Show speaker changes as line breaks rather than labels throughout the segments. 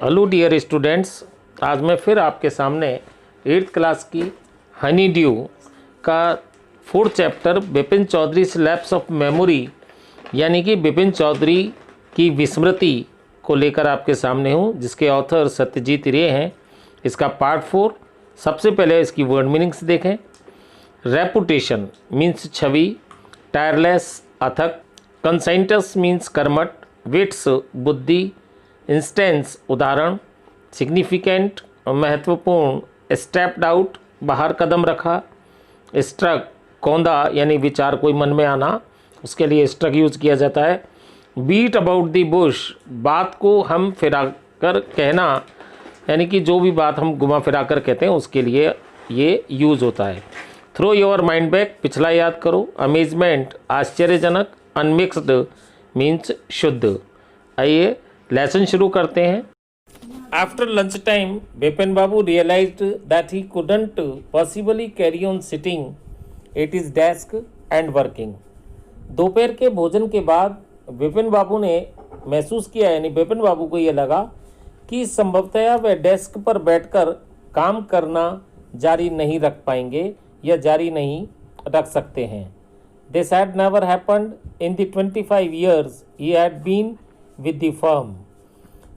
Hello dear students, आज मैं फिर आपके सामने 8th क्लास की हनी ड्यू का 4th chapter Bipin Choudhuri lapse of memory यानी कि बिपिन चौधरी की विस्मृति को लेकर आपके सामने हूँ, जिसके ऑथर सत्यजीत रे हैं। इसका पार्ट 4। सबसे पहले इसकी वर्ड मीनिंग्स देखें। रेपुटेशन मीन्स छवि, टायरलेस अथक, कंसाइंटस मीन्स कर्मठ, विट्स बुद्धि, इंस्टेंस उदाहरण, सिग्निफिकेंट महत्वपूर्ण, स्टेप्ड आउट बाहर कदम रखा, स्ट्रक कौंधा यानी विचार कोई मन में आना, उसके लिए स्ट्रक यूज किया जाता है। बीट अबाउट द बुश बात को हम फिरा कर कहना, यानी कि जो भी बात हम घुमा फिरा कर कहते हैं उसके लिए ये यूज़ होता है। थ्रो योर माइंड बैक पिछला याद करो। अमेजमेंट आश्चर्यजनक, अनमिक्स्ड मीन्स शुद्ध। आइए लेसन शुरू करते हैं। After lunch time Bipin Babu realised that he couldn't possibly carry on sitting at his desk and working. दोपहर के भोजन के बाद बिपिन बाबू ने महसूस किया, यानी बिपिन बाबू को ये लगा कि संभवतया वह डेस्क पर बैठकर काम करना जारी नहीं रख पाएंगे या जारी नहीं रख सकते हैं। This had never happened in the 25 years he had been with the firm।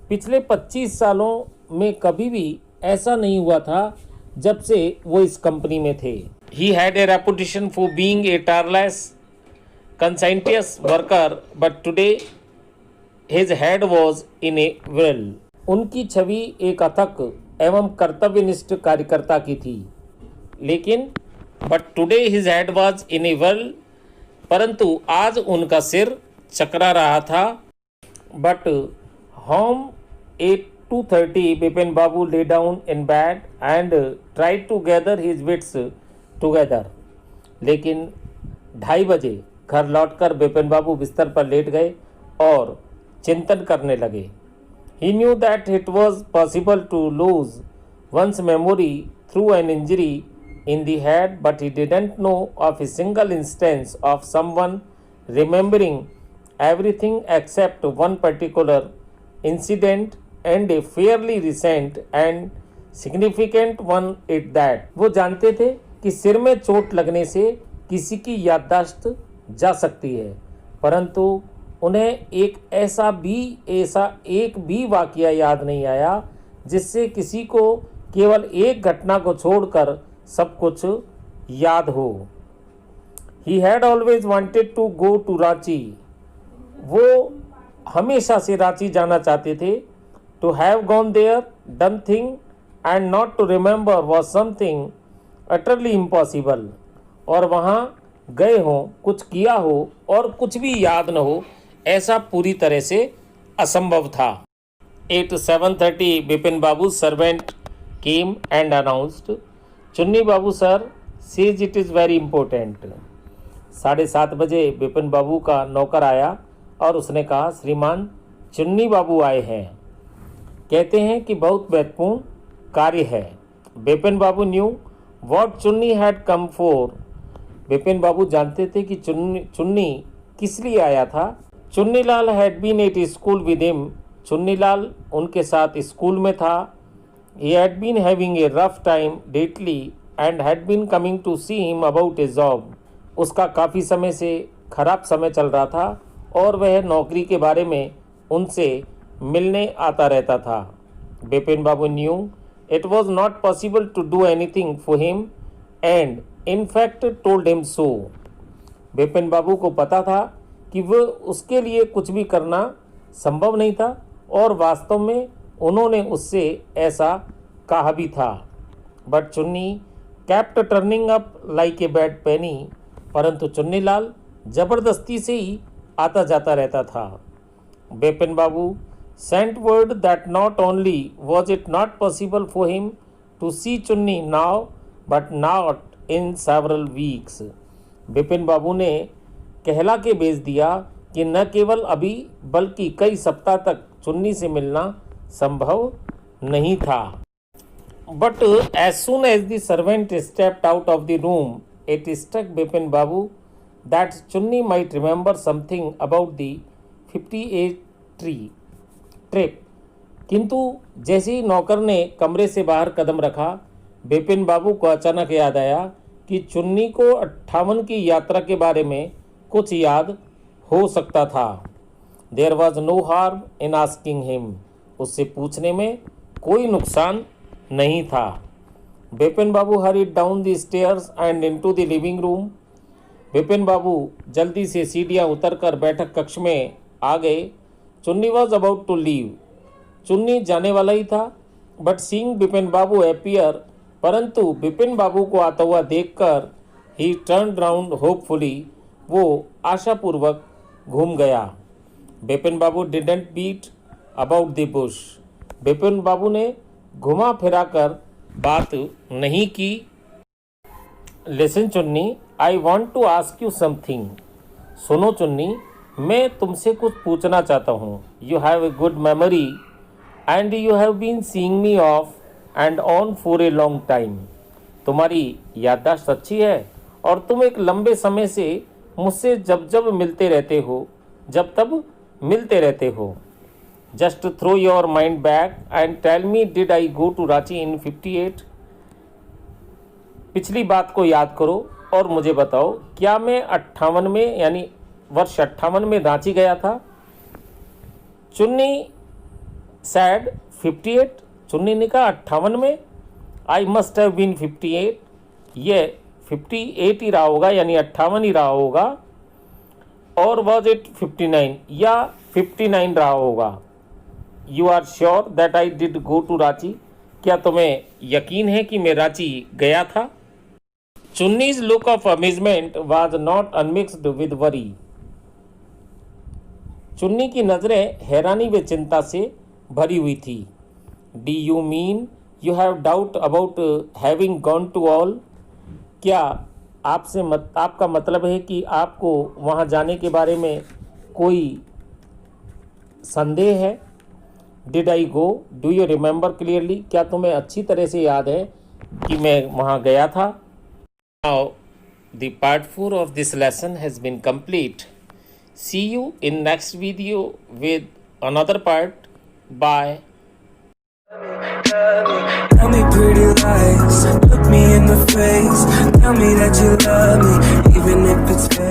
पिछले 25 सालों में कभी भी ऐसा नहीं हुआ था जब से वो इस कंपनी में थे। He had a reputation for being a tireless, conscientious worker, but today his head was in a whirl। उनकी छवि एक अथक एवं कर्तव्यनिष्ठ कार्यकर्ता की थी, लेकिन but today his head was in a whirl, परंतु आज उनका सिर चकरा रहा था। But home at 2:30 Bipin Babu lay down in bed and tried to gather his wits together। लेकिन 2:30 बजे घर लौटकर बिपिन बाबू बिस्तर पर लेट गए और चिंतन करने लगे। He knew that it was possible to lose one's memory through an injury in the head, but he didn't know of a single instance of someone remembering everything except one particular incident, and a fairly recent and significant one at that। वो जानते थे कि सिर में चोट लगने से किसी की याददाश्त जा सकती है, परंतु उन्हें एक भी वाकया याद नहीं आया जिससे किसी को केवल एक घटना को छोड़कर सब कुछ याद हो। He had always wanted to go to Ranchi. वो हमेशा से रांची जाना चाहते थे। To have gone there, done thing and not to remember was something utterly impossible। और वहाँ गए हों, कुछ किया हो और कुछ भी याद न हो, ऐसा पूरी तरह से असंभव था। At 7:30 Bipin Babu servant came and announced, चुन्नी बाबू sir says it is very important। 7:30 बजे बिपिन बाबू का नौकर आया और उसने कहा, श्रीमान चुन्नी बाबू आए हैं, कहते हैं कि बहुत महत्वपूर्ण कार्य है। Bipin Babu knew what Chunni had come for. Bipin Babu जानते थे कि चुन्नी किस लिए आया था। Chunni Lal had been at school with him. Chunni Lal उनके साथ स्कूल में था। He had been having a rough time lately and had been coming to see him about a job. उसका काफ़ी समय से खराब समय चल रहा था और वह नौकरी के बारे में उनसे मिलने आता रहता था। Bipin Babu knew it was not possible to do anything for him and in fact told him so. Bipin Babu को पता था कि वह उसके लिए कुछ भी करना संभव नहीं था और वास्तव में उन्होंने उससे ऐसा कहा भी था। But Chunni kept turning up like a bad penny. परंतु चुन्नी लाल जबरदस्ती से ही आता जाता रहता था। Bipin Babu sent word that not only was it not possible for him to see Chunni now but not in several weeks. Bipin Babu ने कहला के भेज दिया कि न केवल अभी बल्कि कई सप्ताह तक चुन्नी से मिलना संभव नहीं था। But as soon as the servant stepped out of the room it struck Bipin Babu that Chunni might remember something about the 58 trip किंतु जैसे ही नौकर ने कमरे से बाहर कदम रखा, बिपिन बाबू को अचानक याद आया कि चुन्नी को 58 की यात्रा के बारे में कुछ याद हो सकता था। There was no harm in asking him, उससे पूछने में कोई नुकसान नहीं था। Bipin Babu hurried down the stairs and into the living room. Bipin Babu जल्दी से सीढ़ियाँ उतरकर बैठक कक्ष में आ गए। चुन्नी वॉज अबाउट टू लीव, चुन्नी जाने वाला ही था। But seeing Bipin Babu appear, परंतु बिपिन बाबू को आता हुआ देखकर ही टर्न राउंड होपफुली, वो आशापूर्वक घूम गया। Bipin Babu didn't beat about the bush, Bipin Babu ने घुमा फिरा कर बात नहीं की। Listen Chunni, I want to ask you something. सुनो चुन्नी, मैं तुमसे कुछ पूछना चाहता हूँ। You have a good memory and you have been seeing me off and on for a long time. तुम्हारी याददाश्त अच्छी है और तुम एक लंबे समय से मुझसे जब जब मिलते रहते हो, जब तब मिलते रहते हो। Just throw your mind back and tell me, did I go to Ranchi in 58? पिछली बात को याद करो और मुझे बताओ, क्या मैं 58 में यानी वर्ष 58 में रांची गया था? चुन्नी सैड 58, चुन्नी ने कहा 58 में। आई मस्ट हैव बीन 58, ये 58 ही रहा होगा यानी 58 ही रहा होगा। और वॉज इट 59 या 59 रहा होगा? You are sure that I did go to Ranchi? क्या तुम्हें यकीन है कि मैं रांची गया था? Chunni's look of amazement was not unmixed with worry. चुन्नी की नज़रें हैरानी व चिंता से भरी हुई थी। Do you mean you have doubt about having gone to all? क्या आपका मतलब है कि आपको वहाँ जाने के बारे में कोई संदेह है? Did I go? Do you remember clearly? क्या तुम्हें अच्छी तरह से याद है कि मैं वहाँ गया था? Now the part 4 of this lesson has been complete. See you in next video with another part. Bye.
Tell me pretty lies, look me in the face, tell me that you love me, even if it's fake.